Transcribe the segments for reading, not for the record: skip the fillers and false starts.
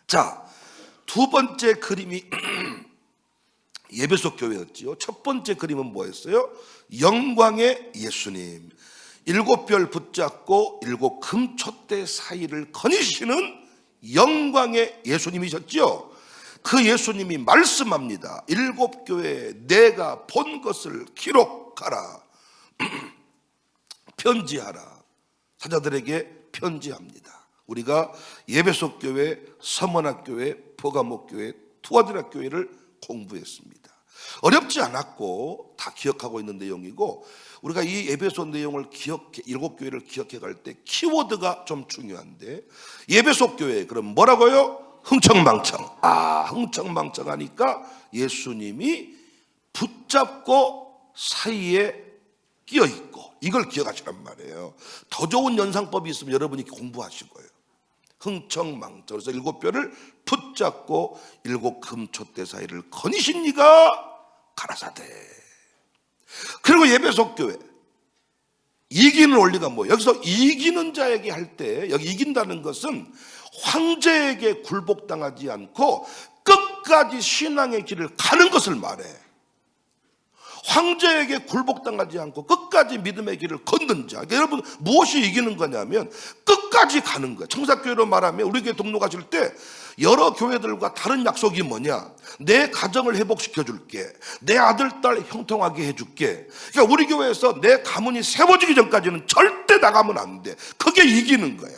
자, 두 번째 그림이 예배소 교회였지요. 첫 번째 그림은 뭐였어요? 영광의 예수님, 일곱 별 붙잡고 일곱 금촛대 사이를 거니시는 영광의 예수님이셨지요. 그 예수님이 말씀합니다. 일곱 교회에 내가 본 것을 기록하라. 편지하라. 사자들에게 편지합니다. 우리가 예배소 교회, 서머나 교회, 버가모 교회, 투아디라 교회를 공부했습니다. 어렵지 않았고 다 기억하고 있는 내용이고, 우리가 이 에베소 내용을 일곱 교회를 기억해 갈 때 키워드가 좀 중요한데, 예배소 교회 그럼 뭐라고요? 흥청망청. 흥청망청 하니까 예수님이 붙잡고 사이에 끼어 있고, 이걸 기억하시란 말이에요. 더 좋은 연상법이 있으면 여러분이 공부하시고요. 흥청망청. 그래서 일곱 뼈를 붙잡고 일곱 금촛대 사이를 거니십니까 가라사대. 그리고 예배소 교회 이기는 원리가 뭐예요? 여기서 이기는 자에게 할 때, 여기 이긴다는 것은 황제에게 굴복당하지 않고 끝까지 신앙의 길을 가는 것을 말해. 황제에게 굴복당하지 않고 끝까지 믿음의 길을 걷는 자. 그러니까 여러분, 무엇이 이기는 거냐면 끝까지 가는 거예요. 청사교회로 말하면 우리 교회 등록하실 때 여러 교회들과 다른 약속이 뭐냐? 내 가정을 회복시켜 줄게, 내 아들 딸 형통하게 해줄게. 그러니까 우리 교회에서 내 가문이 세워지기 전까지는 절대 나가면 안 돼. 그게 이기는 거야.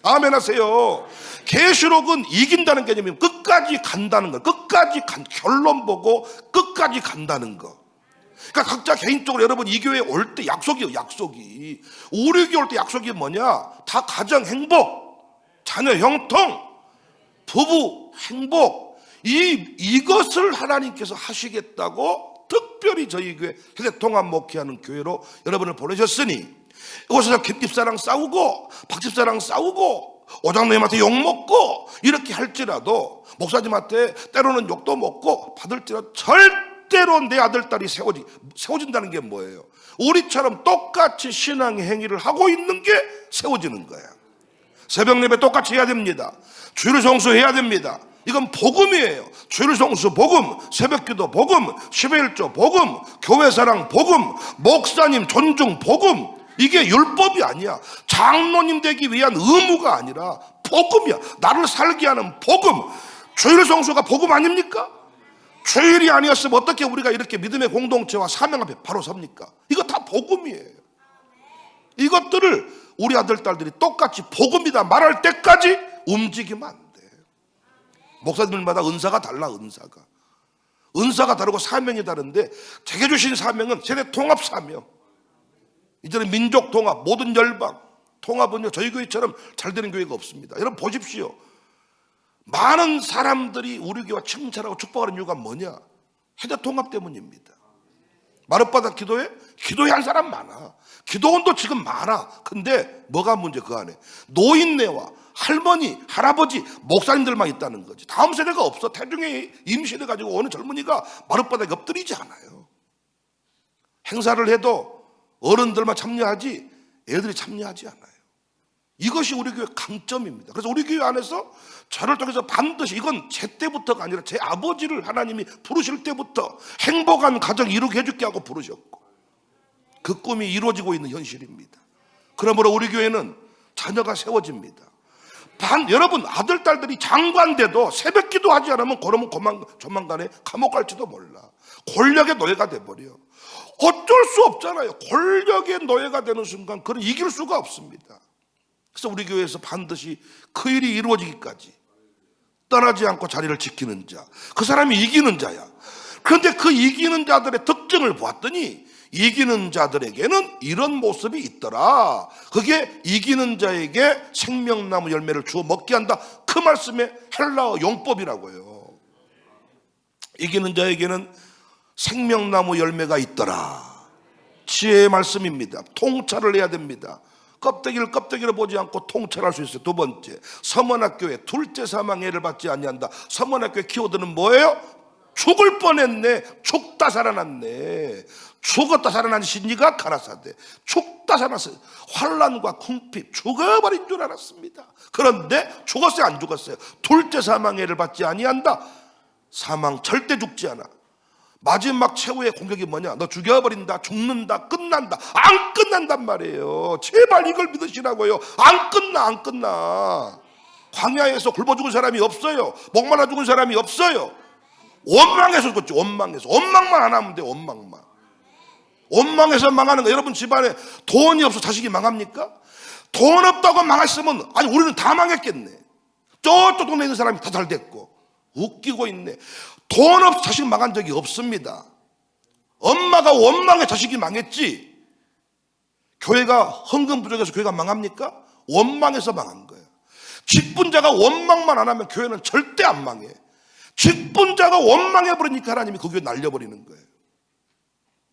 아멘 하세요. 계시록은 이긴다는 개념이 끝까지 간다는 거, 끝까지 결론 보고 끝까지 간다는 거. 그러니까 각자 개인적으로 여러분 이 교회에 올 때 약속이요, 약속이. 우리 교회 올 때 약속이 뭐냐? 다 가정 행복, 자녀 형통, 부부 행복, 이것을 하나님께서 하시겠다고 특별히 저희 교회 세대통합 목회하는 교회로 여러분을 보내셨으니, 이곳에서 김집사랑 싸우고 박집사랑 싸우고 오장님한테 욕먹고 이렇게 할지라도, 목사님한테 때로는 욕도 먹고 받을지라도 절대로 내 아들 딸이 세워진다는 게 뭐예요? 우리처럼 똑같이 신앙의 행위를 하고 있는 게 세워지는 거야. 새벽 예배 똑같이 해야 됩니다. 주일 성수해야 됩니다. 이건 복음이에요. 주일 성수 복음, 새벽기도 복음, 11조 복음, 교회사랑 복음, 목사님 존중 복음. 이게 율법이 아니야. 장로님 되기 위한 의무가 아니라 복음이야. 나를 살게 하는 복음. 주일 성수가 복음 아닙니까? 주일이 아니었으면 어떻게 우리가 이렇게 믿음의 공동체와 사명 앞에 바로 섭니까? 이거 다 복음이에요. 이것들을 우리 아들 딸들이 똑같이 복음이다 말할 때까지 움직이면 안 돼. 목사님들마다 은사가 달라. 은사가 다르고 사명이 다른데, 제게 주신 사명은 세대 통합 사명. 이제는 민족 통합, 모든 열방 통합은요, 저희 교회처럼 잘 되는 교회가 없습니다. 여러분 보십시오. 많은 사람들이 우리 교회와 칭찬하고 축복하는 이유가 뭐냐? 세대 통합 때문입니다. 마룻바닥 기도회한 사람 많아. 기도원도 지금 많아. 근데 뭐가 문제? 그 안에 노인네와 할머니, 할아버지, 목사님들만 있다는 거지. 다음 세대가 없어. 태중에 임신해 가지고 오는 젊은이가 마룻바닥에 엎드리지 않아요. 행사를 해도 어른들만 참여하지 애들이 참여하지 않아요. 이것이 우리 교회 강점입니다. 그래서 우리 교회 안에서 저를 통해서 반드시, 이건 제 때부터가 아니라 제 아버지를 하나님이 부르실 때부터 행복한 가정 이루게 해줄게 하고 부르셨고, 그 꿈이 이루어지고 있는 현실입니다. 그러므로 우리 교회는 자녀가 세워집니다. 여러분 아들 딸들이 장관돼도 새벽 기도하지 않으면 그러면 조만간에 감옥 갈지도 몰라. 권력의 노예가 돼버려. 어쩔 수 없잖아요. 권력의 노예가 되는 순간 그는 이길 수가 없습니다. 그래서 우리 교회에서 반드시 그 일이 이루어지기까지 떠나지 않고 자리를 지키는 자, 그 사람이 이기는 자야. 그런데 그 이기는 자들의 특징을 보았더니 이기는 자들에게는 이런 모습이 있더라. 그게 이기는 자에게 생명나무 열매를 주어 먹게 한다. 그 말씀의 헬라어 용법이라고요. 이기는 자에게는 생명나무 열매가 있더라. 지혜의 말씀입니다. 통찰을 해야 됩니다. 껍데기를 보지 않고 통찰할 수 있어요. 두 번째, 서머나교회 둘째 사망해를 받지 아니한다. 서머나교회 키워드는 뭐예요? 죽을 뻔했네. 죽다 살아났네. 죽었다 살아난 신이가 가라사대 죽다 살아났어요. 환난과 궁핍 죽어버린 줄 알았습니다. 그런데 죽었어요 안 죽었어요? 둘째 사망해를 받지 아니한다. 사망 절대 죽지 않아. 마지막 최후의 공격이 뭐냐? 너 죽여버린다, 죽는다, 끝난다. 안 끝난단 말이에요. 제발 이걸 믿으시라고요. 안 끝나, 안 끝나. 광야에서 굶어 죽은 사람이 없어요. 목말라 죽은 사람이 없어요. 원망해서 죽었지. 원망해서. 원망만 안 하면 돼. 원망만. 원망해서 망하는 거. 여러분 집안에 돈이 없어 자식이 망합니까? 돈 없다고 망했으면 아니 우리는 다 망했겠네. 저쪽 동네에 있는 사람이 다 잘 됐고. 웃기고 있네. 돈 없어 자식 망한 적이 없습니다. 엄마가 원망해 자식이 망했지. 교회가 헌금 부족해서 교회가 망합니까? 원망해서 망한 거예요. 직분자가 원망만 안 하면 교회는 절대 안 망해. 직분자가 원망해버리니까 하나님이 그 교회 날려버리는 거예요.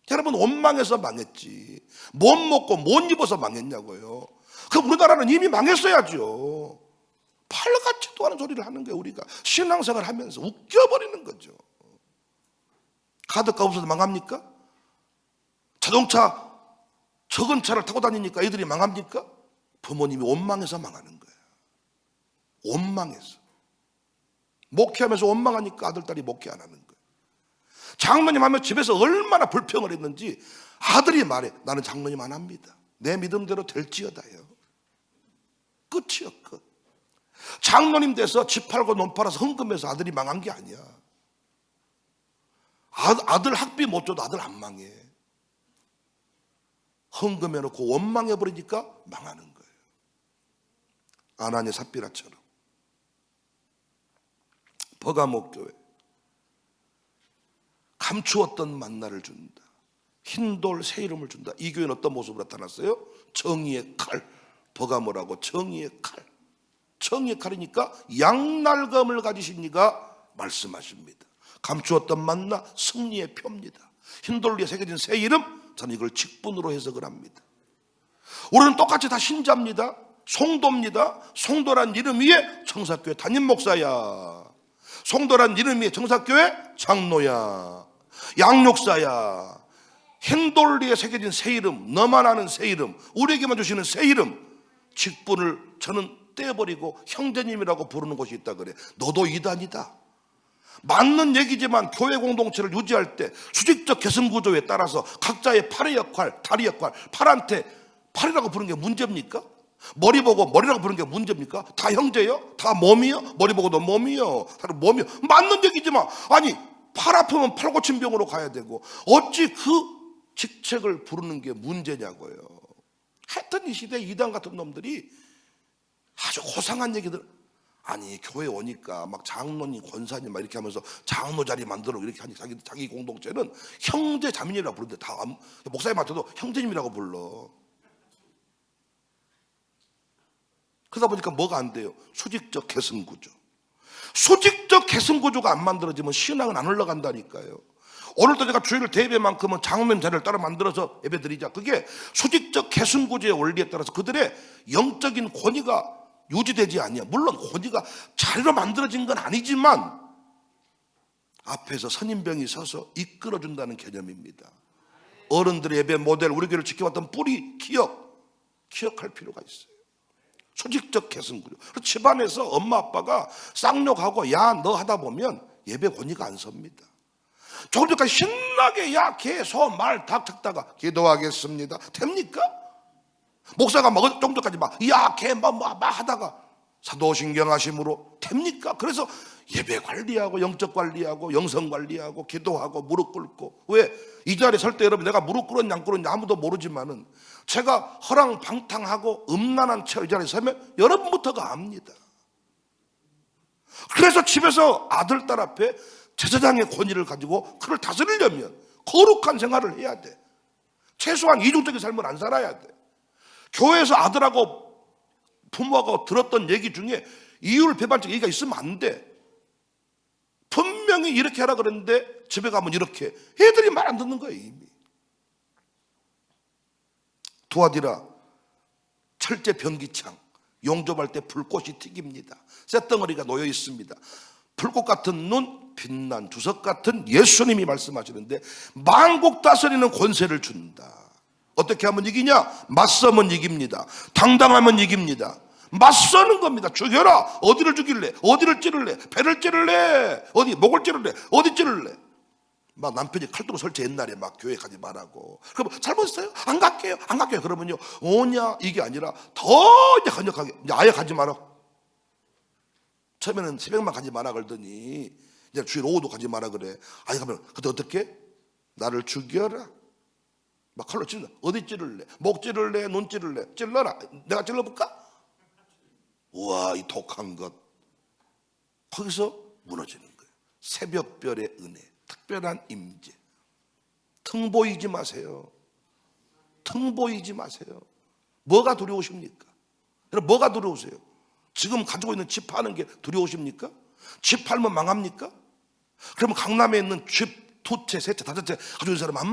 여러분 원망해서 망했지. 못 먹고 못 입어서 망했냐고요. 그럼 우리나라는 이미 망했어야죠. 팔같이도 하는 소리를 하는 거예요. 우리가 신앙생활 하면서 웃겨버리는 거죠. 카드가 없어서 망합니까? 자동차 적은 차를 타고 다니니까 애들이 망합니까? 부모님이 원망해서 망하는 거예요. 원망해서. 목회하면서 원망하니까 아들, 딸이 목회 안 하는 거예요. 장로님 하면 집에서 얼마나 불평을 했는지 아들이 말해. 나는 장로님 안 합니다. 내 믿음대로 될지어다요. 끝이요, 끝. 장로님 돼서 집 팔고 논 팔아서 헌금해서 아들이 망한 게 아니야. 아들 학비 못 줘도 아들 안 망해. 헌금해놓고 원망해버리니까 망하는 거예요. 아나니 삽비라처럼. 버가모 교회 감추었던 만나를 준다. 흰돌 새 이름을 준다. 이 교회는 어떤 모습으로 나타났어요? 정의의 칼. 버가모라고 정의의 칼. 정의의 칼이니까 양날검을 가지신 이가 말씀하십니다. 감추었던 만나 승리의 표입니다. 흰돌 위에 새겨진 새 이름, 저는 이걸 직분으로 해석을 합니다. 우리는 똑같이 다 신자입니다. 송도입니다. 송도란 이름 위에 청사교회 담임 목사야. 송도란 이름 위에 청사교회 장로야. 양육사야. 흰돌 위에 새겨진 새 이름, 너만 아는 새 이름, 우리에게만 주시는 새 이름, 직분을 저는 떼버리고 형제님이라고 부르는 곳이 있다 그래. 너도 이단이다. 맞는 얘기지만 교회 공동체를 유지할 때 수직적 계승구조에 따라서 각자의 팔의 역할, 다리 역할, 팔한테 팔이라고 부르는 게 문제입니까? 머리 보고 머리라고 부르는 게 문제입니까? 다 형제요? 다 몸이요? 머리 보고 너 몸이요? 다 몸이요? 맞는 얘기지만 아니 팔 아프면 팔 고친 병으로 가야 되고 어찌 그 직책을 부르는 게 문제냐고요. 하여튼 이 시대에 이단 같은 놈들이 아주 고상한 얘기들. 아니 교회 오니까 막 장로님 권사님 막 이렇게 하면서 장로 자리 만들어 이렇게 하니 자기 공동체는 형제 자매님이라고 부르는데 다 목사님한테도 형제님이라고 불러. 그러다 보니까 뭐가 안 돼요? 수직적 계승구조. 수직적 계승구조가 안 만들어지면 신앙은 안 올라간다니까요. 오늘도 제가 주일을 대예배만큼은 장로님 자리를 따로 만들어서 예배드리자. 그게 수직적 계승구조의 원리에 따라서 그들의 영적인 권위가 유지되지 않냐. 물론 권위가 자리로 만들어진 건 아니지만 앞에서 선임병이 서서 이끌어준다는 개념입니다. 어른들의 예배 모델, 우리 교회를 지켜왔던 뿌리 기억할 필요가 있어요. 수직적 계승구조. 집안에서 엄마 아빠가 쌍욕하고 야 너 하다 보면 예배 권위가 안 섭니다. 조금 전까지 신나게 야 개, 소, 말, 닭 찾다가 기도하겠습니다. 됩니까? 목사가 막 정도까지 막 야 개 막 하다가 사도신경하심으로 됩니까? 그래서 예배 관리하고 영적 관리하고 영성 관리하고 기도하고 무릎 꿇고. 왜? 이 자리에 설 때 여러분 내가 무릎 꿇었냐 안 꿇었냐 아무도 모르지만은 제가 허랑방탕하고 음란한 채 이 자리에 서면 여러분부터가 압니다. 그래서 집에서 아들 딸 앞에 제사장의 권위를 가지고 그를 다스리려면 거룩한 생활을 해야 돼. 최소한 이중적인 삶을 안 살아야 돼. 교회에서 아들하고 부모하고 들었던 얘기 중에 이율 배반적 얘기가 있으면 안 돼. 분명히 이렇게 하라 그랬는데 집에 가면 이렇게. 애들이 말 안 듣는 거예요 이미. 두아디라 철제 변기창 용접할 때 불꽃이 튀깁니다. 쇳덩어리가 놓여 있습니다. 불꽃 같은 눈, 빛난 주석 같은 예수님이 말씀하시는데 만국 다스리는 권세를 준다. 어떻게 하면 이기냐? 맞서면 이깁니다. 당당하면 이깁니다. 맞서는 겁니다. 죽여라. 어디를 죽일래? 어디를 찌를래? 배를 찌를래? 어디 목을 찌를래? 어디 찌를래? 막 남편이 칼도로 설치 옛날에 막 교회 가지 말라고. 그럼 잘못했어요? 안 갈게요. 안 갈게요. 그러면요 오냐 이게 아니라 더 이제 강력하게 이제 아예 가지 마라. 처음에는 새벽만 가지 마라 그러더니 이제 주일 오후도 가지 마라 그래. 아니 가면 그때 어떻게? 나를 죽여라. 막 칼로 찔러. 어디 찌를래? 목 찌를래? 눈 찌를래? 찔러라. 내가 찔러볼까? 우와 이 독한 것. 거기서 무너지는 거예요. 새벽별의 은혜, 특별한 임재. 등 보이지 마세요. 등 보이지 마세요. 뭐가 두려우십니까? 여러분 뭐가 두려우세요? 지금 가지고 있는 집 파는 게 두려우십니까? 집 팔면 망합니까? 그러면 강남에 있는 집 두 채, 세 채, 다섯 채 가지고 있는 사람 안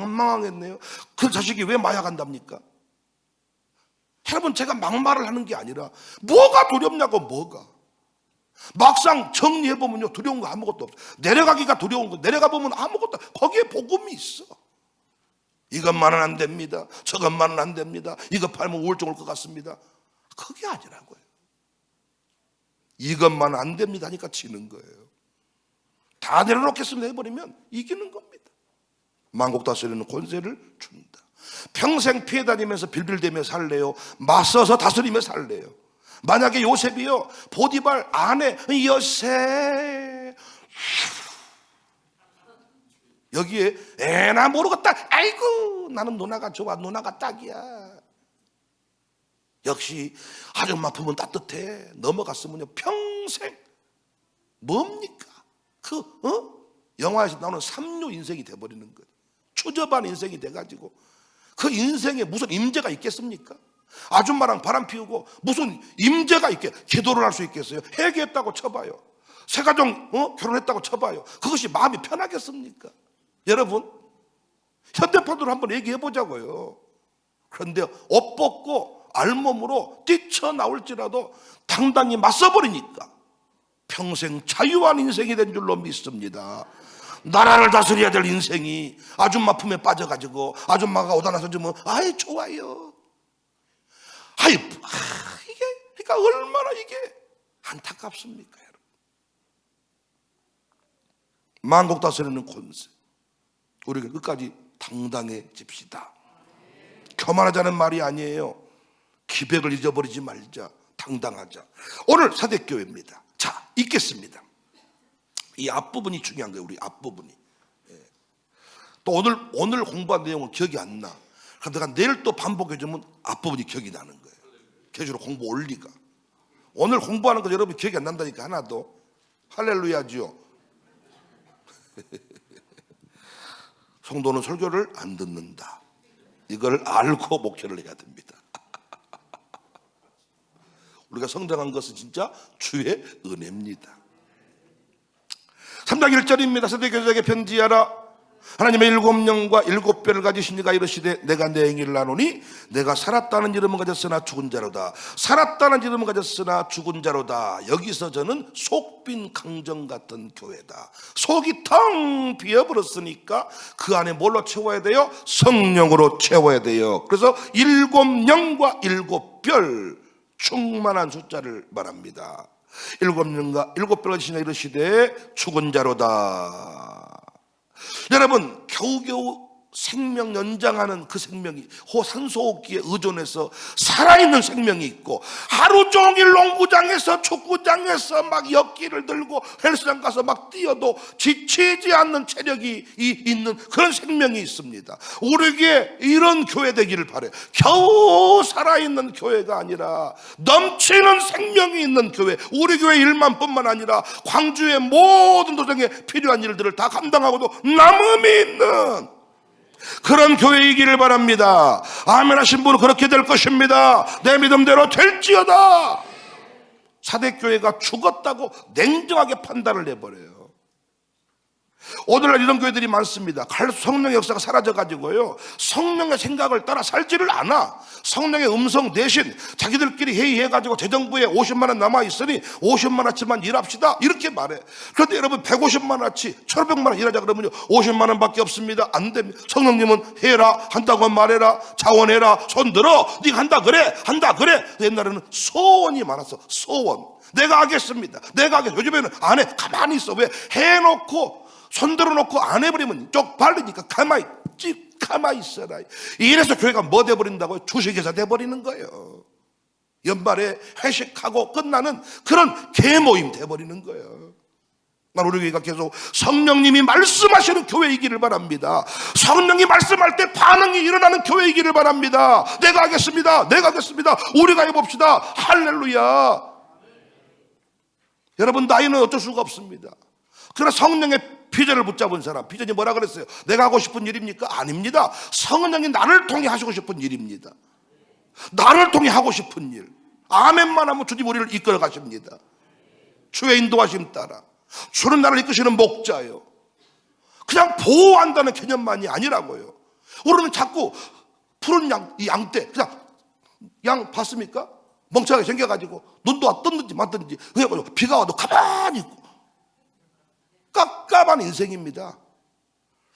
망하겠네요. 그 자식이 왜 마약 한답니까? 여러분 제가 막말을 하는 게 아니라 뭐가 두렵냐고. 뭐가 막상 정리해보면요 두려운 거 아무것도 없어. 내려가기가 두려운 거. 내려가 보면 아무것도 거기에 복음이 있어. 이것만은 안 됩니다. 저것만은 안 됩니다. 이거 팔면 우울증 올 것 같습니다. 그게 아니라고요. 이것만 안 됩니다 하니까 지는 거예요. 다 내려놓겠습니다 해버리면 이기는 겁니다. 만국 다스리는 권세를 준다. 평생 피해 다니면서 빌빌대며 살래요? 맞서서 다스리며 살래요? 만약에 요셉이요 보디발 아내 여세 여기에 애나 모르겠다. 아이고 나는 누나가 좋아. 누나가 딱이야. 역시 아줌마 품은 따뜻해. 넘어갔으면요 평생 뭡니까? 영화에서 나오는 삼류 인생이 돼버리는 거예요. 추접한 인생이 돼가지고 그 인생에 무슨 임재가 있겠습니까? 아줌마랑 바람 피우고 무슨 임재가 있게 기도를 할 수 있겠어요? 회개했다고 쳐봐요. 새가정 결혼했다고 쳐봐요. 그것이 마음이 편하겠습니까? 여러분 현대판으로 한번 얘기해보자고요. 그런데 옷 벗고 알몸으로 뛰쳐나올지라도 당당히 맞서버리니까 평생 자유한 인생이 된 줄로 믿습니다. 나라를 다스려야 될 인생이 아줌마 품에 빠져가지고 아줌마가 오다 나서 주면 아이 좋아요. 아이 이게 그러니까 얼마나 이게 안타깝습니까 여러분. 만국 다스리는 권세 우리가 끝까지 당당해집시다. 교만하자는 말이 아니에요. 기백을 잊어버리지 말자. 당당하자. 오늘 사대교회입니다. 자 읽겠습니다. 이 앞부분이 중요한 거예요. 우리 앞부분이. 또 오늘 공부한 내용은 기억이 안 나. 그러니까 내가 내일 또 반복해주면 앞부분이 기억이 나는 거예요. 계속으로 공부 올리가. 오늘 공부하는 거 여러분 기억이 안 난다니까 하나도. 할렐루야지요. 성도는 설교를 안 듣는다. 이걸 알고 목회를 해야 됩니다. 우리가 성장한 것은 진짜 주의 은혜입니다. 3장 1절입니다. 세대교회에게 편지하라. 하나님의 7영과 7뼈를 가지신 이가 이르시되 내가 내 행위를 아노니 내가 살았다는 이름은 가졌으나 죽은 자로다. 살았다는 이름은 가졌으나 죽은 자로다. 여기서 저는 속빈 강정 같은 교회다. 속이 텅 비어버렸으니까 그 안에 뭘로 채워야 돼요? 성령으로 채워야 돼요. 그래서 7영과 7뼈 충만한 숫자를 말합니다. 7영과 7뼈를 가지신 이가 이르시되 죽은 자로다. 여러분 겨우겨우 생명 연장하는 그 생명이 산소호흡기에 의존해서 살아있는 생명이 있고 하루 종일 농구장에서 축구장에서 막 역기를 들고 헬스장 가서 막 뛰어도 지치지 않는 체력이 있는 그런 생명이 있습니다. 우리에게 이런 교회 되기를 바라요. 겨우 살아있는 교회가 아니라 넘치는 생명이 있는 교회. 우리 교회 일만 뿐만 아니라 광주의 모든 도정에 필요한 일들을 다 감당하고도 남음이 있는 그런 교회이기를 바랍니다. 아멘 하신 분은 그렇게 될 것입니다. 내 믿음대로 될지어다. 사대교회가 죽었다고 냉정하게 판단을 해버려요. 오늘날 이런 교회들이 많습니다. 성령의 역사가 사라져가지고요, 성령의 생각을 따라 살지를 않아. 성령의 음성 대신 자기들끼리 회의해가지고 재정부에 50만 원 남아있으니 50만 원치만 일합시다, 이렇게 말해. 그런데 여러분 150만 원치 1,500만 원 일하자 그러면요 50만 원밖에 없습니다. 안 됩니다. 성령님은 해라, 한다고 말해라, 자원해라, 손들어, 네가 한다 그래, 한다 그래. 옛날에는 소원이 많았어. 소원. 내가 하겠습니다, 내가 하겠습니다. 요즘에는 안 해. 가만히 있어. 왜? 해놓고 손들어 놓고 안 해버리면 쪽팔리니까 가만히 있어라. 이래서 교회가 뭐 돼버린다고요? 주식회사 돼버리는 거예요. 연말에 회식하고 끝나는 그런 개모임 돼버리는 거예요. 난 우리 교회가 계속 성령님이 말씀하시는 교회이기를 바랍니다. 성령이 말씀할 때 반응이 일어나는 교회이기를 바랍니다. 내가 하겠습니다, 내가 하겠습니다, 우리가 해봅시다. 할렐루야. 여러분, 나이는 어쩔 수가 없습니다. 그러나 성령의 비전을 붙잡은 사람, 비전이 뭐라 그랬어요? 내가 하고 싶은 일입니까? 아닙니다. 성령이 나를 통해 하시고 싶은 일입니다. 나를 통해 하고 싶은 일. 아멘만 하면 주님 우리를 이끌어 가십니다. 주의 인도하심 따라. 주는 나를 이끄시는 목자예요. 그냥 보호한다는 개념만이 아니라고요. 우리는 자꾸 푸른 양떼, 그냥 양 봤습니까? 멍청하게 생겨가지고 눈도 떴는지 맞든지 그래가지고 비가 와도 가만히 있고 깝깝한 인생입니다.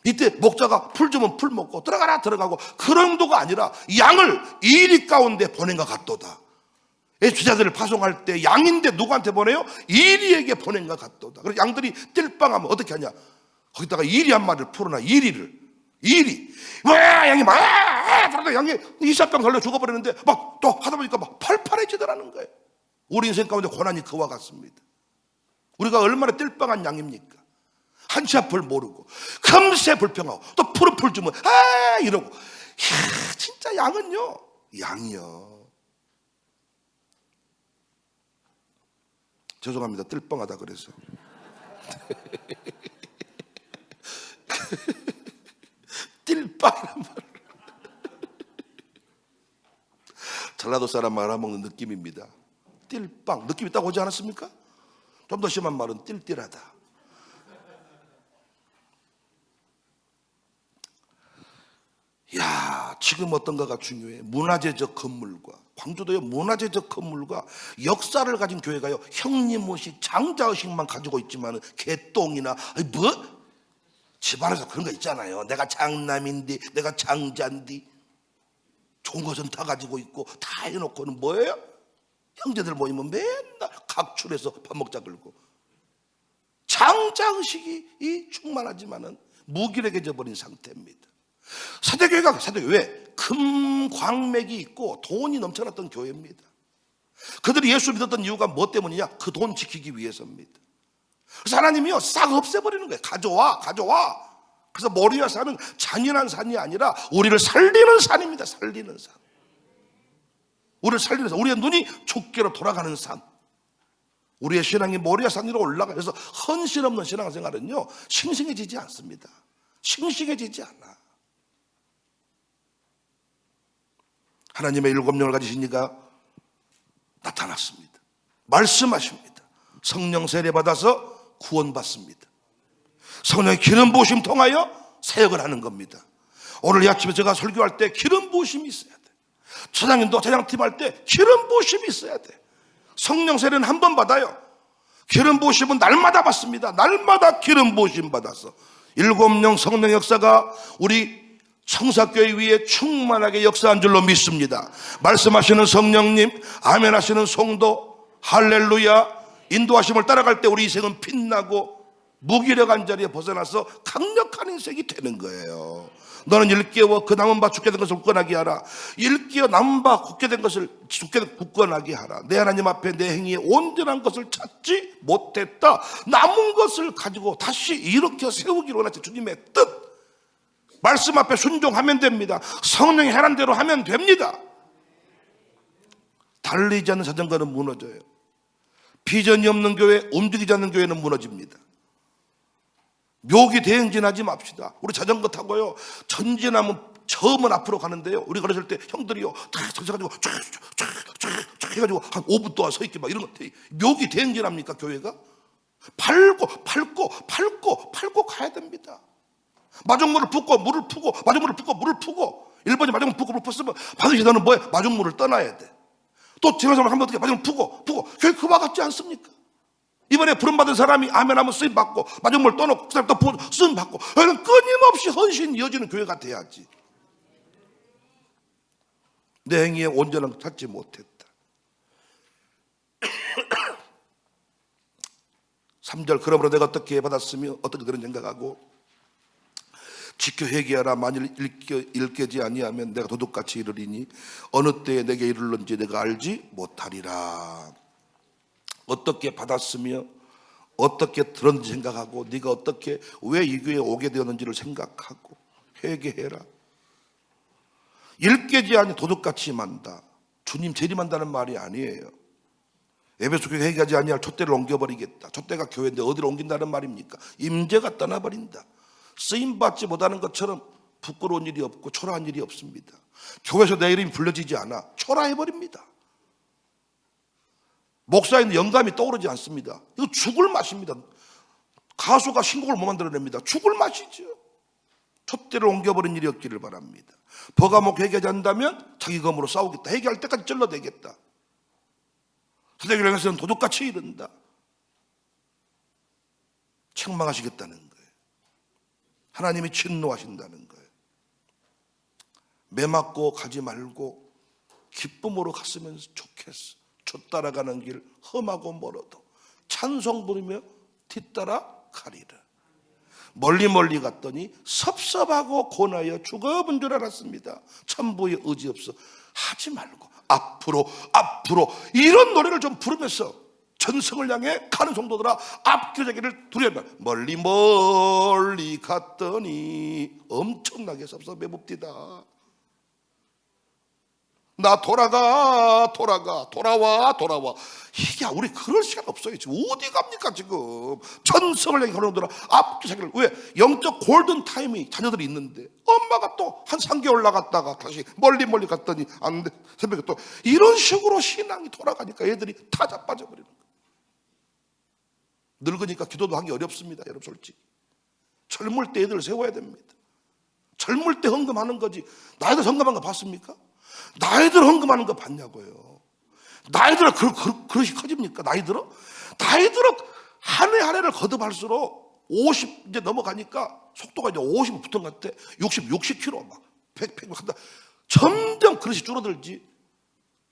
이때 목자가 풀 주면 풀 먹고 들어가라 들어가고 그런 정도가 아니라 양을 이리 가운데 보낸 것 같도다. 주자들을 파송할 때 양인데 누구한테 보내요? 이리에게 보낸 것 같도다. 그래서 양들이 띨빵하면 어떻게 하냐? 거기다가 이리 한 마리를 풀어놔. 이리 와 양이 막 양이 20병 걸려 죽어버리는데 막 또 하다 보니까 막 팔팔해지더라는 거예요. 우리 인생 가운데 고난이 그와 같습니다. 우리가 얼마나 띨빵한 양입니까? 한치 앞을 모르고 금세 불평하고 또 푸른 풀 주면 이러고. 진짜 양은요, 양이요. 죄송합니다, 띨빵하다 그래서. 띨빵이란 말, 전라도 사람 말아먹는 느낌입니다. 띨빵 느낌 있다고 하지 않았습니까? 좀 더 심한 말은 띨띨하다. 야, 지금 어떤가가 중요해. 문화재적 건물과, 광주도요 문화재적 건물과 역사를 가진 교회가요 형님의식, 장자의식만 가지고 있지만 개똥이나 뭐 집안에서 그런 거 있잖아요. 내가 장남인데, 내가 장자인데, 좋은 것은 다 가지고 있고 다 해놓고는 뭐예요? 형제들 모이면 맨날 각출해서 밥 먹자 그러고. 장자의식이 충만하지만은 무기력해져 버린 상태입니다. 사대교회가 왜? 금광맥이 있고 돈이 넘쳐났던 교회입니다. 그들이 예수 믿었던 이유가 뭐 때문이냐? 그 돈 지키기 위해서입니다. 그래서 하나님이요 싹 없애버리는 거예요. 가져와. 그래서 모리아 산은 잔인한 산이 아니라 우리를 살리는 산입니다. 살리는 산. 우리를 살리는 산. 우리의 눈이 족계로 돌아가는 산. 우리의 신앙이 모리아 산 위로 올라가. 그래서 헌신 없는 신앙생활은요 싱싱해지지 않습니다. 싱싱해지지 않아. 하나님의 일곱 영을 가지신 이가 나타났습니다. 말씀하십니다. 성령 세례 받아서 구원받습니다. 성령의 기름 부으심 통하여 사역을 하는 겁니다. 오늘 이 아침에 제가 설교할 때 기름 부으심이 있어야 돼. 차장님도 차장팀 할 때 기름 부으심이 있어야 돼. 성령 세례는 한 번 받아요. 기름 부으심은 날마다 받습니다. 날마다 기름 부으심 받아서 일곱 영 성령 역사가 우리 청사교회 위에 충만하게 역사한 줄로 믿습니다. 말씀하시는 성령님, 아멘 하시는 성도, 할렐루야, 인도하심을 따라갈 때 우리 인생은 빛나고 무기력한 자리에 벗어나서 강력한 인생이 되는 거예요. 너는 일깨워 그 남은 바 죽게 된 것을 굳건하게 하라. 일깨워 남은 바 굳게 된 것을 굳건하게 하라. 내 하나님 앞에 내 행위에 온전한 것을 찾지 못했다. 남은 것을 가지고 다시 일으켜 세우기로 원하시 주님의 뜻. 말씀 앞에 순종하면 됩니다. 성령이 하라는 대로 하면 됩니다. 달리지 않는 자전거는 무너져요. 비전이 없는 교회, 움직이지 않는 교회는 무너집니다. 묘기 대행진하지 맙시다. 우리 자전거 타고요 전진하면 처음은 앞으로 가는데요, 우리 걸었을 때 형들이요 탁 서가지고 쫙 해가지고 한 5분 동안 서 있게 막 이런 거. 묘기 대행진합니까 교회가? 팔고 가야 됩니다. 마중물을 붓고 물을 푸고, 마중물을 붓고 물을 푸고. 1번이 마중물 붓고 물을 푸으면 반드시 너는 뭐해? 마중물을 떠나야 돼. 또 지나서 하면 어떻게? 마중물 푸고 교회 그와 같지 않습니까? 이번에 부름받은 사람이 아멘하면 쓰임받고, 마중물 떠놓고 그 사람 또 쓰임받고, 여기는 끊임없이 헌신 이어지는 교회가 돼야지. 내 행위에 온전함을 찾지 못했다. 3절, 그러므로 내가 어떻게 받았으며 어떻게 그런 생각하고 지켜 회개하라. 만일 일깨지 아니하면 내가 도둑같이 이르리니 어느 때에 내게 이르는지 내가 알지 못하리라. 어떻게 받았으며 어떻게 들었는지 생각하고, 네가 어떻게 왜 이 교회에 오게 되었는지를 생각하고 회개해라. 일깨지 아니 도둑같이 만다. 주님 재림한다는 말이 아니에요. 에베소 교회 회개하지 아니할 촛대를 옮겨버리겠다. 촛대가 교회인데 어디로 옮긴다는 말입니까? 임재가 떠나버린다. 쓰임받지 못하는 것처럼 부끄러운 일이 없고 초라한 일이 없습니다. 교회에서 내 이름이 불려지지 않아 초라해버립니다. 목사인 영감이 떠오르지 않습니다. 이거 죽을 맛입니다. 가수가 신곡을 못 만들어냅니다. 죽을 맛이죠. 촛대를 옮겨버린 일이 없기를 바랍니다. 버가목 회개하지 않는다면 자기 검으로 싸우겠다. 회개할 때까지 찔러대겠다. 사도행전 에서는 도둑같이 이른다. 책망하시겠다는 거예요. 하나님이 진노하신다는 거예요. 매맞고 가지 말고 기쁨으로 갔으면 좋겠어. 저 따라가는 길 험하고 멀어도 찬송 부르며 뒤따라 가리라. 멀리 갔더니 섭섭하고 고나여 죽어본 줄 알았습니다. 천부의 의지 없어 하지 말고 앞으로 이런 노래를 좀 부르면서 전성을 향해 가는 성도들아, 앞길자기를 두려면 멀리 갔더니 엄청나게 섭섭해 봅디다. 나 돌아와. 이게 우리 그럴 시간 없어요. 지금 어디 갑니까 지금. 전성을 향해 가는 성도들아, 앞길자기를. 왜? 영적 골든 타임이 자녀들이 있는데 엄마가 또 한 3개월 나갔다가 다시 멀리 갔더니 안 돼. 새벽에 또 이런 식으로 신앙이 돌아가니까 애들이 다 자빠져버리는 거예요. 늙으니까 기도도 하기 어렵습니다. 여러분 솔직히 젊을 때 애들을 세워야 됩니다. 젊을 때 헌금하는 거지. 나이들 헌금한 거 봤습니까? 나이들 헌금하는 거 봤냐고요. 나이들은 그릇이 커집니까? 나이들은 한 해 한 해를 거듭할수록 50 이제 넘어가니까 속도가 이제 50 붙은 것 같아. 60km 막 100 한다. 점점 그릇이 줄어들지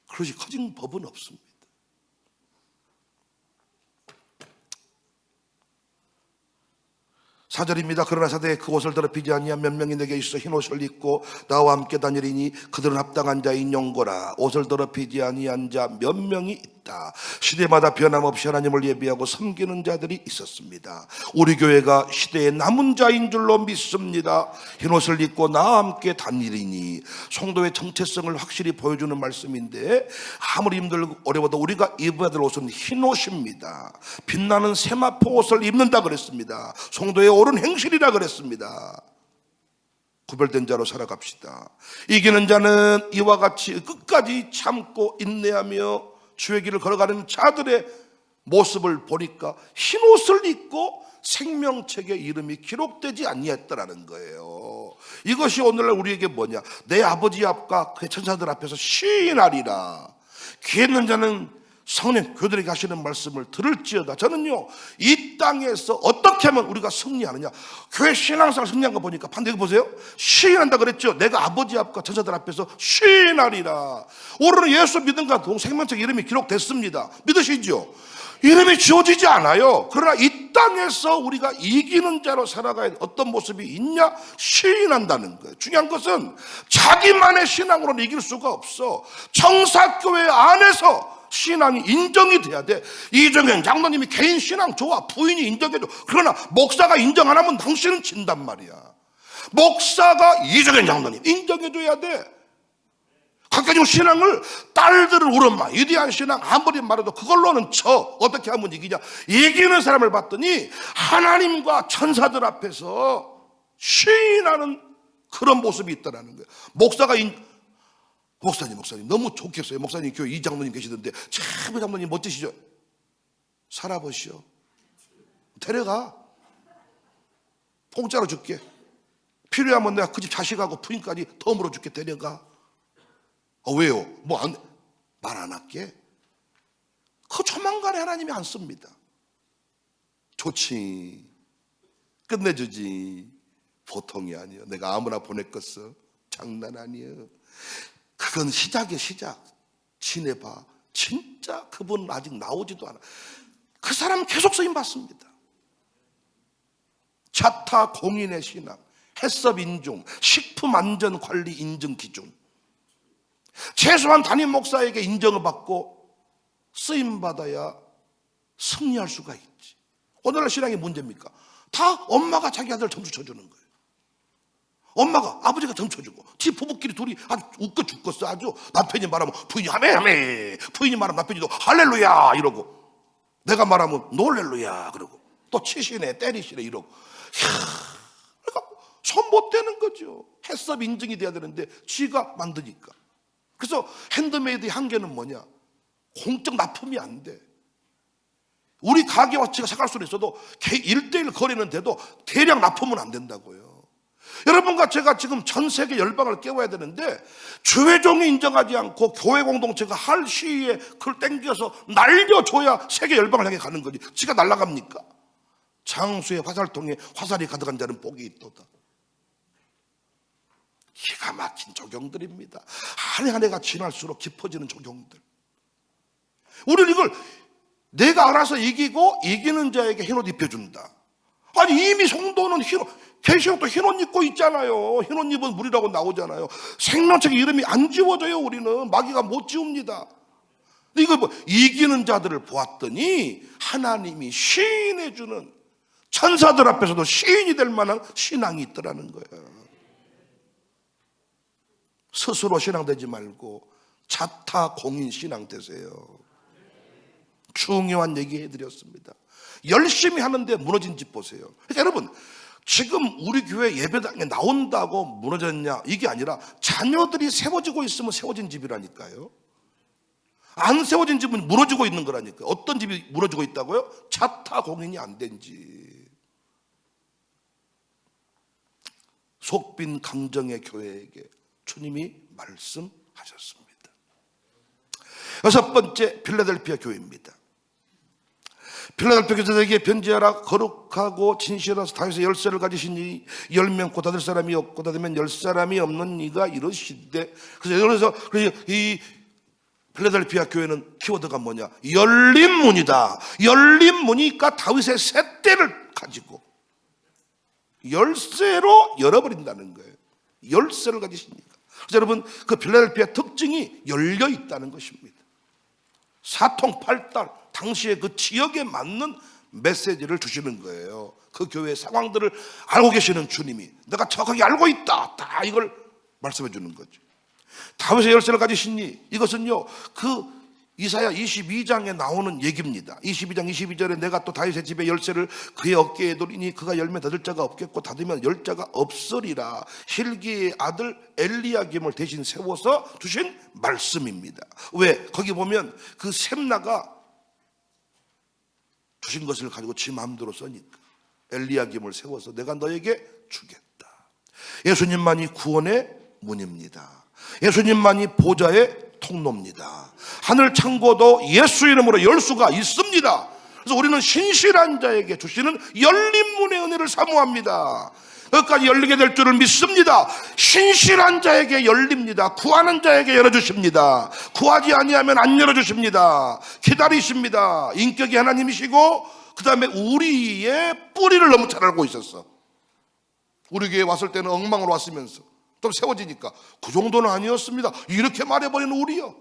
그릇이 커진 법은 없습니다. 4절입니다. 그러나 사대에 그 옷을 더럽히지 아니한 몇 명이 내게 있어 흰 옷을 입고 나와 함께 다니리니 그들은 합당한 자인 영고라. 옷을 더럽히지 아니한 자 몇 명이 있다. 시대마다 변함없이 하나님을 예비하고 섬기는 자들이 있었습니다. 우리 교회가 시대의 남은 자인 줄로 믿습니다. 흰 옷을 입고 나와 함께 다니리니 성도의 정체성을 확실히 보여주는 말씀인데, 아무리 힘들고 어려워도 우리가 입어야 될 옷은 흰 옷입니다. 빛나는 세마포 옷을 입는다 그랬습니다. 성도의 옳은 행실이라 그랬습니다. 구별된 자로 살아갑시다. 이기는 자는 이와 같이 끝까지 참고 인내하며 주의 길을 걸어가는 자들의 모습을 보니까 흰 옷을 입고 생명책의 이름이 기록되지 아니했다라는 거예요. 이것이 오늘날 우리에게 뭐냐? 내 아버지 앞과 그의 천사들 앞에서 시인하리라. 귀 있는 자는 성령 교들에게 하시는 말씀을 들을지어다. 저는요, 이 땅에서 어떻게 하면 우리가 승리하느냐, 교회 신앙생활 승리한 거 보니까 반대로 보세요. 시인한다 그랬죠. 내가 아버지 앞과 천사들 앞에서 시인하리라. 오늘은 예수 믿음과 생명책 이름이 기록됐습니다. 믿으시죠? 이름이 지워지지 않아요. 그러나 이 땅에서 우리가 이기는 자로 살아가야 어떤 모습이 있냐? 시인한다는 거예요. 중요한 것은 자기만의 신앙으로는 이길 수가 없어. 청사교회 안에서 신앙이 인정이 돼야 돼. 이정현 장로님이 개인 신앙 좋아, 부인이 인정해줘. 그러나 목사가 인정 안 하면 당신은 진단 말이야. 목사가 이정현 장로님 인정해줘야 돼. 각가지 신앙을 딸들을 울엄마 위대한 신앙 아무리 말해도 그걸로는 어떻게 하면 이기냐? 이기는 사람을 봤더니 하나님과 천사들 앞에서 시인하는 그런 모습이 있다는 거예요. 목사님 너무 좋겠어요. 목사님 교회 이 장로님 계시던데 참 그 장로님 멋지시죠? 살아보시오. 데려가. 공짜로 줄게. 필요하면 내가 그 집 자식하고 부인까지 더 물어줄게. 데려가. 왜요? 말 안 할게. 그 조만간에 하나님이 안 씁니다. 좋지. 끝내주지. 보통이 아니야. 내가 아무나 보냈겠어. 장난 아니야. 그건 시작이야, 시작. 지내봐. 진짜 그분 아직 나오지도 않아. 그 사람은 계속 쓰임 받습니다. 자타 공인의 신앙, 해썹 인중, 식품 안전 관리 인증 기준. 최소한 담임 목사에게 인정을 받고 쓰임 받아야 승리할 수가 있지. 오늘날 신앙이 문제입니까? 다 엄마가 자기 아들 점수 쳐주는 거예요. 엄마가 아버지가 점수 쳐주고 지 부부끼리 둘이 아주 웃겨 죽겠어. 아주 남편이 말하면 부인이 하메 부인이 말하면 남편이도 할렐루야 이러고, 내가 말하면 놀렐루야 그러고, 또 치시네 때리시네 이러고. 그러니까 손 못 대는 거죠. 해썹 인증이 돼야 되는데 지가 만드니까. 그래서 핸드메이드의 한계는 뭐냐? 공적 납품이 안 돼. 우리 가게와 제가 생각할 수는 있어도 1대1 거리는데도 대량 납품은 안 된다고요. 여러분과 제가 지금 전 세계 열방을 깨워야 되는데 주회종이 인정하지 않고 교회 공동체가 할 시위에 그걸 땡겨서 날려줘야 세계 열방을 향해 가는 거지. 지가 날아갑니까? 장수의 화살통에 화살이 가득한 자는 복이 있도다. 기가 막힌 조경들입니다. 한 해 한 해가 지날수록 깊어지는 조경들. 우리는 이걸 내가 알아서 이기고 이기는 자에게 흰옷 입혀준다. 아니 이미 성도는 계시록도 흰옷 입고 있잖아요. 흰옷 입은 물이라고 나오잖아요. 생명책의 이름이 안 지워져요. 우리는 마귀가 못 지웁니다. 이거 이기는 자들을 보았더니 하나님이 시인해주는, 천사들 앞에서도 시인이 될 만한 신앙이 있더라는 거예요. 스스로 신앙되지 말고 자타 공인 신앙 되세요. 중요한 얘기 해드렸습니다. 열심히 하는데 무너진 집 보세요. 그러니까 여러분, 지금 우리 교회 예배당에 나온다고 무너졌냐 이게 아니라 자녀들이 세워지고 있으면 세워진 집이라니까요. 안 세워진 집은 무너지고 있는 거라니까요. 어떤 집이 무너지고 있다고요? 자타 공인이 안 된 집. 속빈 강정의 교회에게 주님이 말씀하셨습니다. 6번째, 필라델피아 교회입니다. 필라델피아 교회에게 편지하라. 거룩하고 진실하서 다윗의 열쇠를 가지신 이 10명 닫을 사람이 없고 닫으면 10사람이 없는 이가 이러시되. 그래서 이 필라델피아 교회는 키워드가 뭐냐? 열린 문이다. 열린 문이니까 다윗의 셋대를 가지고 열쇠로 열어버린다는 거예요. 열쇠를 가지시니까. 그래서 여러분, 그 필라델피아 특징이 열려 있다는 것입니다. 사통팔달 당시에 그 지역에 맞는 메시지를 주시는 거예요. 그 교회의 상황들을 알고 계시는 주님이 내가 정확하게 알고 있다, 다 이걸 말씀해 주는 거죠. 다윗의 열쇠를 가지시니, 이것은요 그 이사야 22장에 나오는 얘기입니다. 22장 22절에 내가 또 다윗의 집의 열쇠를 그의 어깨에 두리니 그가 열면 닫을 자가 없겠고 닫으면 열 자가 없으리라. hil기의 아들 엘리야김을 대신 세워서 주신 말씀입니다. 왜? 거기 보면 그 셈나가 주신 것을 가지고 지 마음대로 써니까 엘리야김을 세워서 내가 너에게 주겠다. 예수님만이 구원의 문입니다. 예수님만이 보좌의 통로입니다. 하늘 창고도 예수 이름으로 열 수가 있습니다. 그래서 우리는 신실한 자에게 주시는 열린 문의 은혜를 사모합니다. 여기까지 열리게 될 줄을 믿습니다. 신실한 자에게 열립니다. 구하는 자에게 열어주십니다. 구하지 아니하면 안 열어주십니다. 기다리십니다. 인격이 하나님이시고 그 다음에 우리의 뿌리를 너무 잘 알고 있었어. 우리 교회 왔을 때는 엉망으로 왔으면서 좀 세워지니까 그 정도는 아니었습니다. 이렇게 말해버리는 우리요.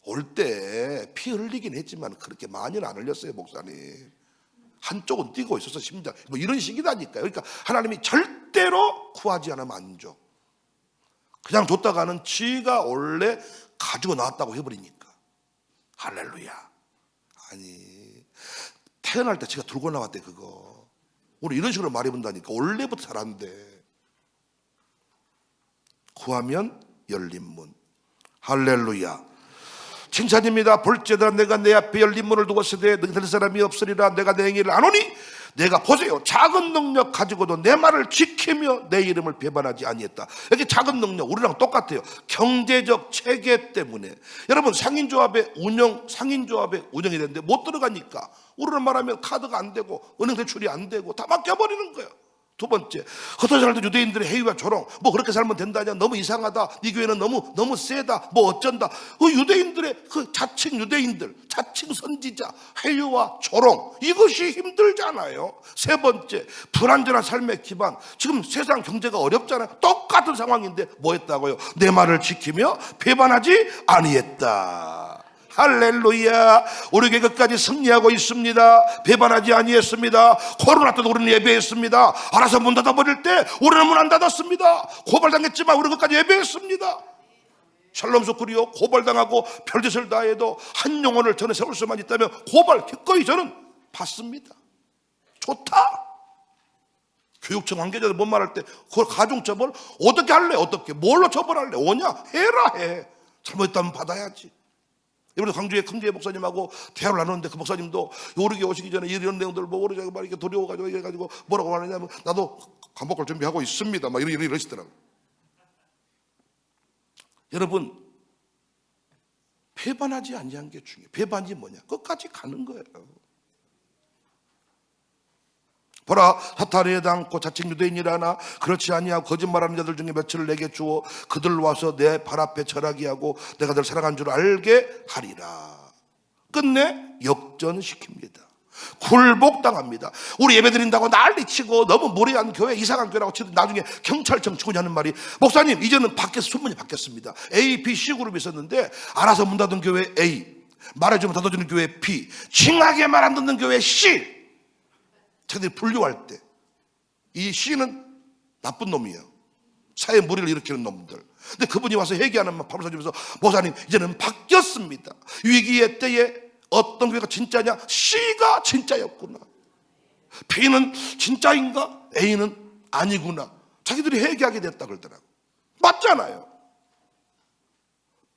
올 때 피 흘리긴 했지만 그렇게 많이는 안 흘렸어요, 목사님. 한쪽은 뛰고 있어서 심장 뭐 이런 식이다니까요. 그러니까 하나님이 절대로 구하지 않으면 안 줘. 그냥 줬다가는 지가 원래 가지고 나왔다고 해버리니까. 할렐루야. 아니, 태어날 때 지가 들고 나왔대 그거. 우리 이런 식으로 말해본다니까. 원래부터 잘한대. 구하면 열린 문. 할렐루야. 칭찬입니다. 볼지어다 내가 내 앞에 열린 문을 두었으되 너희 될 사람이 없으리라. 내가 내 행위를 안 오니 내가 보세요, 작은 능력 가지고도 내 말을 지키며 내 이름을 배반하지 아니했다. 여기 작은 능력 우리랑 똑같아요. 경제적 체계 때문에. 여러분 상인조합의 운영이 되는데 못 들어가니까 우리는 말하면 카드가 안 되고 은행 대출이 안 되고 다 막혀버리는 거예요. 두 번째, 흩어져 살던 유대인들의 해위와 조롱. 뭐 그렇게 살면 된다냐, 너무 이상하다, 네 교회는 너무 세다, 뭐 어쩐다. 그 유대인들의 그 자칭 유대인들, 자칭 선지자 해위와 조롱, 이것이 힘들잖아요. 세 번째, 불안전한 삶의 기반. 지금 세상 경제가 어렵잖아요. 똑같은 상황인데 뭐 했다고요? 내 말을 지키며 배반하지 아니했다. 할렐루야. 우리 교회 끝까지 승리하고 있습니다. 배반하지 아니했습니다. 코로나 때도 우리는 예배했습니다. 알아서 문 닫아버릴 때 우리는 문 안 닫았습니다. 고발당했지만 우리는 끝까지 예배했습니다. 샬롬 소쿠리요, 고발당하고 별짓을 다해도 한 영혼을 전에 세울 수만 있다면 고발 기꺼이 저는 받습니다. 좋다. 교육청 관계자들 못 말할 때 그걸 가중처벌 어떻게 할래? 어떻게 뭘로 처벌할래? 오냐? 해라. 해. 잘못했다면 받아야지. 이번에 광주에 큰교회 목사님하고 대화를 나눴는데 그 목사님도 요르게 오시기 전에 이런 내용들을 보고 그러자고 막 이렇게 두려워가지고 이래가지고 뭐라고 하느냐면 나도 감옥 갈 준비하고 있습니다. 막 이러시더라고요. 여러분, 배반하지 아니한 게 중요해요. 배반이 뭐냐? 끝까지 가는 거예요. 보라, 사탄에 당고 자칭 유대인이라나 그렇지 아니하고 거짓말하는 자들 중에 며칠을 내게 주어 그들 와서 내 발 앞에 절하게 하고 내가 늘 사랑한 줄 알게 하리라. 끝내 역전시킵니다. 굴복당합니다. 우리 예배드린다고 난리치고 너무 무례한 교회, 이상한 교회라고 치고 나중에 경찰청 직원이 하는 말이, 목사님 이제는 밖에서 소문이 바뀌었습니다. A, B, C 그룹이 있었는데 알아서 문 닫은 교회 A, 말해주면 닫아주는 교회 B, 징하게 말 안 듣는 교회 C. 자기들이 분류할 때 이 C는 나쁜 놈이에요. 사회 무리를 일으키는 놈들. 근데 그분이 와서 회개하는 밥을 사주면서, 목사님 이제는 바뀌었습니다. 위기의 때에 어떤 교회가 진짜냐? C가 진짜였구나. B는 진짜인가? A는 아니구나. 자기들이 회개하게 됐다 그러더라고. 맞잖아요.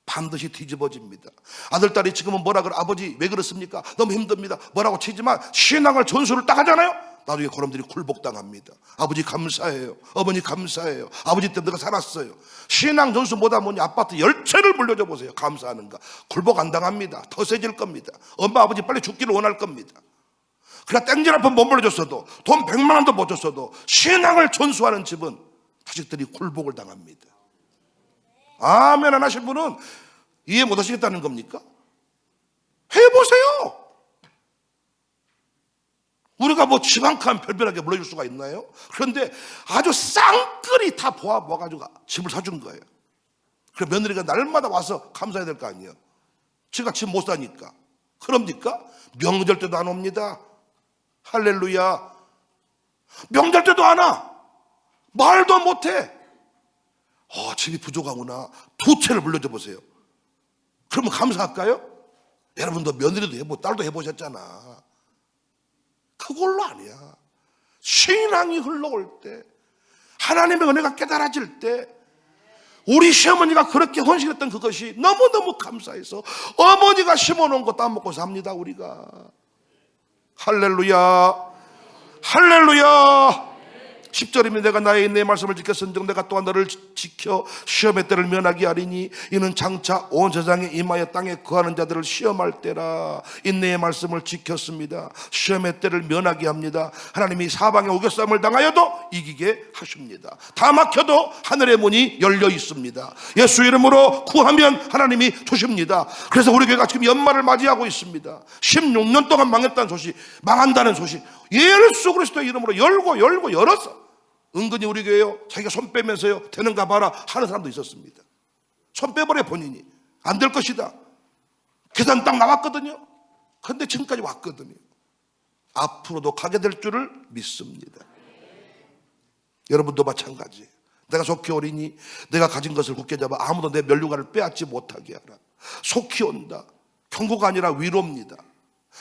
반드시 뒤집어집니다. 아들딸이 지금은 뭐라 그래? 아버지 왜 그렇습니까? 너무 힘듭니다. 뭐라고 치지만 신앙을 전수를 딱 하잖아요. 나중에 그놈들이 굴복당합니다. 아버지 감사해요. 어머니 감사해요. 아버지 때문에 내가 살았어요. 신앙 전수 못하면 뭐냐? 아파트 10채를 물려줘 보세요. 감사하는가? 굴복 안 당합니다. 더 세질 겁니다. 엄마 아버지 빨리 죽기를 원할 겁니다. 그러나 땡전 한 푼 못 물려줬어도, 돈 100만 원도 못 줬어도 신앙을 전수하는 집은 자식들이 굴복을 당합니다. 아멘 안 하신 분은 이해 못 하시겠다는 겁니까? 해보세요. 우리가 뭐 집 한 칸 별별하게 물려줄 수가 있나요? 그런데 아주 쌍끌이 다 모아가지고 집을 사준 거예요. 그래서 며느리가 날마다 와서 감사해야 될 거 아니에요. 지가 집 못 사니까. 그럽니까? 명절 때도 안 옵니다. 할렐루야. 명절 때도 안 와. 말도 못해. 집이 부족하구나. 2채를 물려줘 보세요. 그러면 감사할까요? 여러분도 며느리도 해보고 딸도 해보셨잖아. 그걸로 아니야. 신앙이 흘러올 때, 하나님의 은혜가 깨달아질 때, 우리 시어머니가 그렇게 헌신했던 그것이 너무너무 감사해서 어머니가 심어놓은 거 따먹고 삽니다. 우리가. 할렐루야. 할렐루야. 10절이면 내가 나의 내 말씀을 지켰은즉 내가 또한 너를 지켜 시험의 때를 면하게 하리니 이는 장차 온 세상에 임하여 땅에 거하는 자들을 시험할 때라. 인내의 말씀을 지켰습니다. 시험의 때를 면하게 합니다. 하나님이 사방에 우겨싸움을 당하여도 이기게 하십니다. 다 막혀도 하늘의 문이 열려 있습니다. 예수 이름으로 구하면 하나님이 주십니다. 그래서 우리 교회가 지금 연말을 맞이하고 있습니다. 16년 동안 망했다는 소식, 망한다는 소식, 예수 그리스도의 이름으로 열고 열어서 은근히 우리 교회요, 자기가 손 빼면서요, 되는가 봐라 하는 사람도 있었습니다. 손 빼버려 본인이. 안 될 것이다. 계산 딱 나왔거든요. 그런데 지금까지 왔거든요. 앞으로도 가게 될 줄을 믿습니다. 여러분도 마찬가지. 내가 속히 오리니 내가 가진 것을 굳게 잡아 아무도 내 면류관을 빼앗지 못하게 하라. 속히 온다. 경고가 아니라 위로입니다.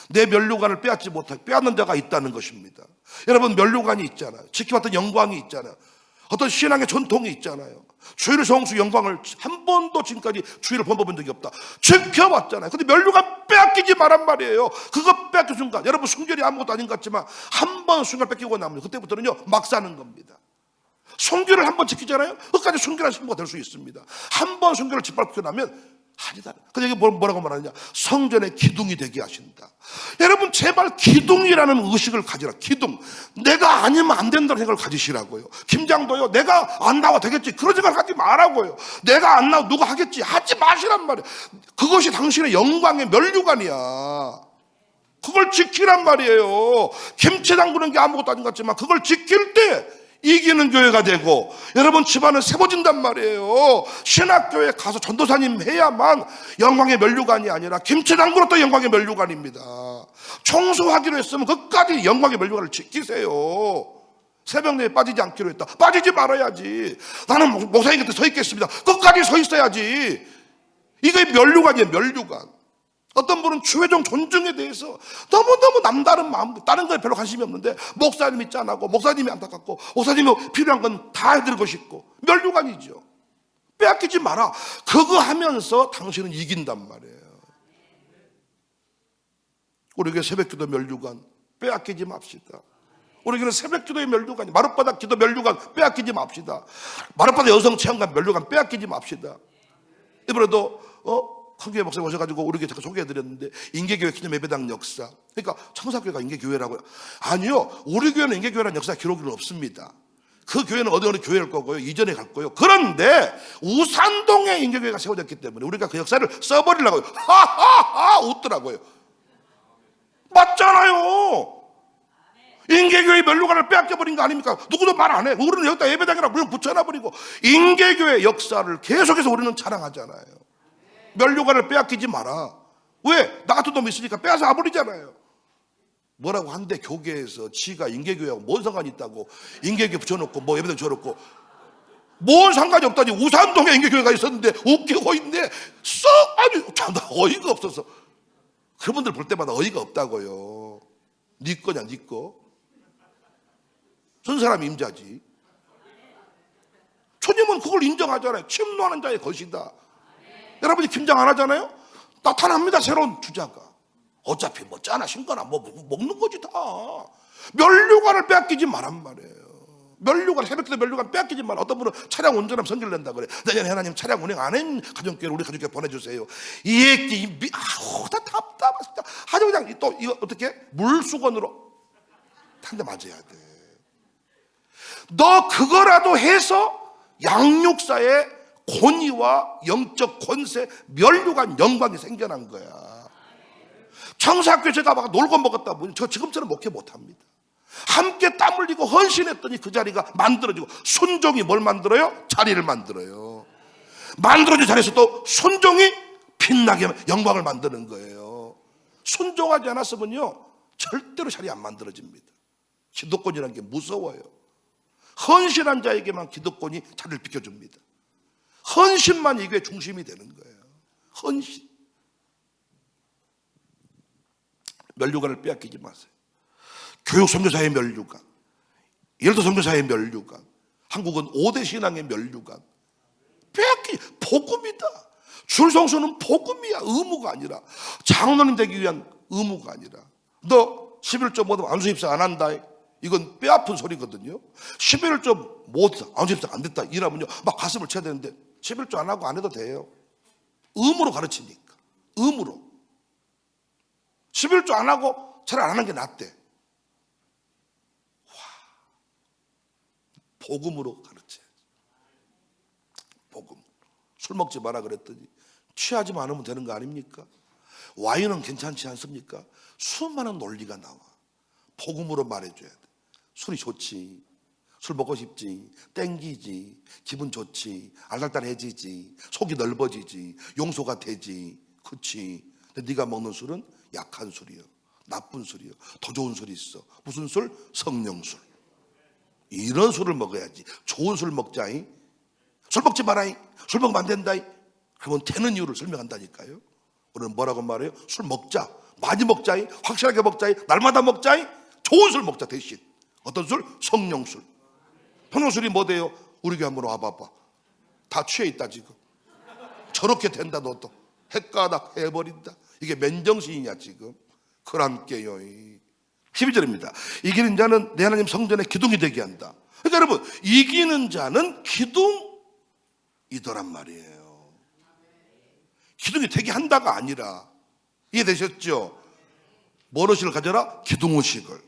내 면류관을 빼앗지 못하게, 빼앗는 자가 있다는 것입니다. 여러분 면류관이 있잖아요. 지켜봤던 영광이 있잖아요. 어떤 신앙의 전통이 있잖아요. 주일의 성수 영광을 한 번도 지금까지 주일을 범법한 적이 없다. 지켜왔잖아요. 근데 면류관 빼앗기지 말란 말이에요. 그거 빼앗긴 순간, 여러분 순결이 아무것도 아닌 것 같지만 한 번 순결 뺏기고 나면 그때부터는요 막 사는 겁니다. 순결을 한 번 지키잖아요. 끝까지 순결한 신부가 될 수 있습니다. 한 번 순결을 짓밟고 나면 아니다. 근데 이게 뭐라고 말하느냐? 성전의 기둥이 되게 하신다. 여러분 제발 기둥이라는 의식을 가지라. 기둥. 내가 아니면 안 된다는 생각을 가지시라고요. 김장도요. 내가 안 나와 되겠지. 그런 생각을 하지 말라고요. 내가 안 나와 누가 하겠지. 하지 마시란 말이에요. 그것이 당신의 영광의 면류관이야. 그걸 지키란 말이에요. 김치 담그는 게 아무것도 아닌 것 같지만 그걸 지킬 때 이기는 교회가 되고 여러분 집안은 세워진단 말이에요. 신학교에 가서 전도사님 해야만 영광의 면류관이 아니라 김치 담그는 또 영광의 면류관입니다. 청소하기로 했으면 끝까지 영광의 면류관을 지키세요. 새벽내에 빠지지 않기로 했다. 빠지지 말아야지. 나는 목사님 곁에 서 있겠습니다. 끝까지 서 있어야지. 이게 면류관이에요. 면류관. 어떤 분은 주회종 존중에 대해서 너무너무 남다른 마음, 다른 거에 별로 관심이 없는데 목사님이 짠하고 목사님이 안타깝고 목사님이 필요한 건 다 해드리고 싶고 면류관이죠. 빼앗기지 마라. 그거 하면서 당신은 이긴단 말이에요. 우리에게 새벽기도 면류관 빼앗기지 맙시다. 우리에게는 새벽기도의 면류관이 마룻바닥 기도 면류관 빼앗기지 맙시다. 마룻바닥 여성 체험관 면류관 빼앗기지 맙시다. 이번에도 큰교회 목사님 오셔가지고 우리 교회 잠깐 소개해드렸는데 인계교회 기념 예배당 역사. 그러니까 청사교회가 인계교회라고요? 아니요. 우리 교회는 인계교회라는 역사 기록은 없습니다. 그 교회는 어느 교회일 거고요. 이전에 갈 거예요. 그런데 우산동에 인계교회가 세워졌기 때문에 우리가 그 역사를 써버리려고요. 하하하 웃더라고요. 맞잖아요. 인계교회 면류관을 빼앗겨버린 거 아닙니까? 누구도 말 안 해. 우리는 여기다 예배당이라고 물론 붙여놔버리고 인계교회 역사를 계속해서 우리는 자랑하잖아요. 면류관을 빼앗기지 마라. 왜? 나 같은 놈이 있으니까 빼앗아 와버리잖아요. 뭐라고 한데 교계에서 지가 인계교회하고 뭔 상관이 있다고 인계교회 붙여놓고 뭐 예배당 붙여놓고 뭔 상관이 없다니. 우산동에 인계교회가 있었는데 웃기고 있네. 아니 나 어이가 없어서 그분들 볼 때마다 어이가 없다고요. 네 거냐 네 거. 전 사람 임자지. 주님은 그걸 인정하잖아요. 침노하는 자의 것이다. 여러분이 김장 안 하잖아요? 나타납니다. 새로운 주자가. 어차피 뭐 짜나 신거나 뭐 먹는 거지 다. 면류관을 빼앗기지 말란 말이에요. 면류관, 새벽기도 면류관 빼앗기지 마라. 어떤 분은 차량 운전하면 성질 낸다 그래. 내년에 하나님 차량 운행 안 한 가정교회를 우리 가족교회 보내주세요. 이 얘기 다 답답하 진짜. 아주 그냥 또 이거 어떻게 물수건으로 한 대 맞아야 돼. 너 그거라도 해서 양육사의 권위와 영적 권세, 면류관 영광이 생겨난 거야. 청사학교 제가 막 놀고 먹었다 보니 저 지금처럼 목회 못합니다. 함께 땀 흘리고 헌신했더니 그 자리가 만들어지고 순종이 뭘 만들어요? 자리를 만들어요. 만들어진 자리에서 또 순종이 빛나게 영광을 만드는 거예요. 순종하지 않았으면요 절대로 자리 안 만들어집니다. 기득권이라는 게 무서워요. 헌신한 자에게만 기득권이 자리를 비켜줍니다. 헌신만 이게 중심이 되는 거예요. 헌신. 면류관을 빼앗기지 마세요. 교육 선교사의 면류관, 예를도 선교사의 면류관, 한국은 5대 신앙의 면류관. 복음이다. 줄성수는 복음이야. 의무가 아니라. 장로님 되기 위한 의무가 아니라. 너 11조 못하면 안수 입사 안 한다. 이건 뼈아픈 소리거든요. 11조 못했다. 안수 입사 안 됐다. 이러면요 막 가슴을 쳐야 되는데 11조 안 하고 안 해도 돼요. 의무로 가르치니까. 의무로. 11조 안 하고 차라리 안 하는 게 낫대. 와, 복음으로 가르쳐야지. 복음. 술 먹지 마라 그랬더니 취하지만 않으면 되는 거 아닙니까? 와인은 괜찮지 않습니까? 수많은 논리가 나와. 복음으로 말해줘야 돼. 술이 좋지. 술 먹고 싶지. 땡기지. 기분 좋지. 알달달해지지. 속이 넓어지지. 용서가 되지. 그렇지. 근데 네가 먹는 술은 약한 술이요. 나쁜 술이요. 더 좋은 술이 있어. 무슨 술? 성령술. 이런 술을 먹어야지. 좋은 술 먹자이. 술 먹지 마라이. 술 먹으면 안 된다이. 그러면 되는 이유를 설명한다니까요. 우리는 뭐라고 말해요? 술 먹자. 많이 먹자이. 확실하게 먹자이. 날마다 먹자이. 좋은 술 먹자 대신. 어떤 술? 성령술. 평영술이 뭐 돼요? 우리 교회 한번 와봐봐. 다 취해 있다 지금. 저렇게 된다 너도. 헷가닥 해버린다. 이게 맨정신이냐 지금. 그람께요. 12절입니다. 이기는 자는 내 하나님 성전에 기둥이 되게 한다. 그러니까 여러분, 이기는 자는 기둥이더란 말이에요. 기둥이 되게 한다가 아니라, 이해되셨죠? 뭘 의식을 가져라? 기둥의식을.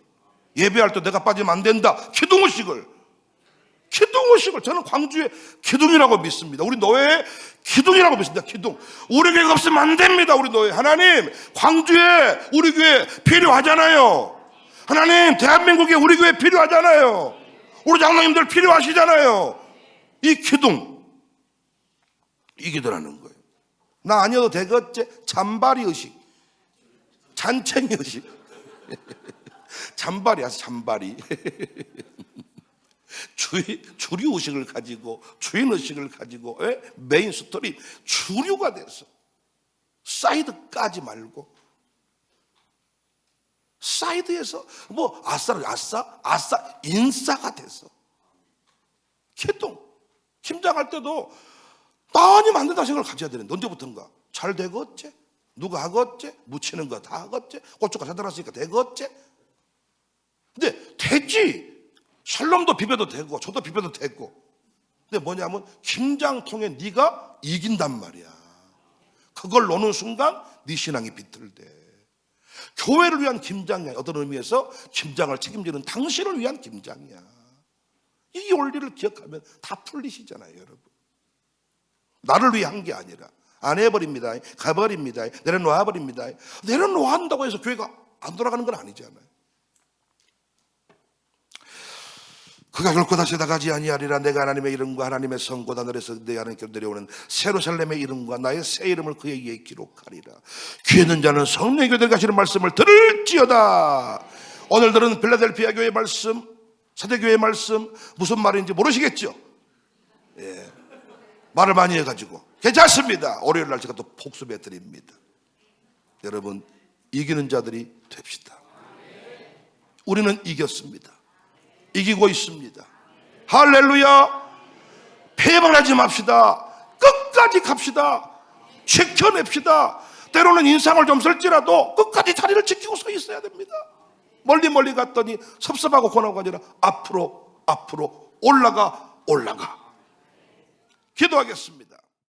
예배할 때 내가 빠지면 안 된다. 기둥의식을. 저는 광주의 기둥이라고 믿습니다. 우리 노예의 기둥이라고 믿습니다. 기둥. 우리 교회가 없으면 안 됩니다. 우리 노예. 하나님, 광주에 우리 교회 필요하잖아요. 하나님, 대한민국에 우리 교회 필요하잖아요. 우리 장로님들 필요하시잖아요. 이 기둥, 이기더라는 거예요. 나 아니어도 되겠지? 잔바리 의식, 잔챙이 의식. 잔바리야, 잔바리. 주류 의식을 가지고, 주인 의식을 가지고, 메인 스토리, 주류가 돼서 사이드 까지 말고, 사이드에서 뭐 아싸 인싸가 돼서. 기둥, 김장할 때도 많이 만든다 생각을 가져야 되는데, 언제부턴가 잘 되겠지? 누가 하겠지? 묻히는 거 다 하겠지? 고추가 사들었으니까 되겠지? 근데 되지. 샬롬도 비벼도 되고 저도 비벼도 되고. 근데 뭐냐면 김장통에 네가 이긴단 말이야. 그걸 놓는 순간 네 신앙이 비틀대. 교회를 위한 김장이야. 어떤 의미에서 김장을 책임지는 당신을 위한 김장이야. 이 원리를 기억하면 다 풀리시잖아요, 여러분. 나를 위해 한 게 아니라 안 해버립니다. 가버립니다. 내려놓아버립니다. 내려놓아한다고 해서 교회가 안 돌아가는 건 아니잖아요. 그가 결코 다시 나가지 아니하리라. 내가 하나님의 이름과 하나님의 성고 하늘에서 내 하나님께 내려오는 세루살렘의 이름과 나의 새 이름을 그에게 기록하리라. 귀 있는 자는 성령의 교회들 가시는 말씀을 들을지어다. 오늘 들은 필라델피아 교회의 말씀, 사대교회의 말씀 무슨 말인지 모르시겠죠? 예. 말을 많이 해가지고 괜찮습니다. 월요일 날 제가 또 복습해 드립니다. 여러분, 이기는 자들이 됩시다. 우리는 이겼습니다. 이기고 있습니다. 할렐루야. 패망하지 맙시다. 끝까지 갑시다. 지켜냅시다. 때로는 인상을 좀 쓸지라도 끝까지 자리를 지키고 서 있어야 됩니다. 멀리 갔더니 섭섭하고 고나고 아니라 앞으로 올라가. 기도하겠습니다.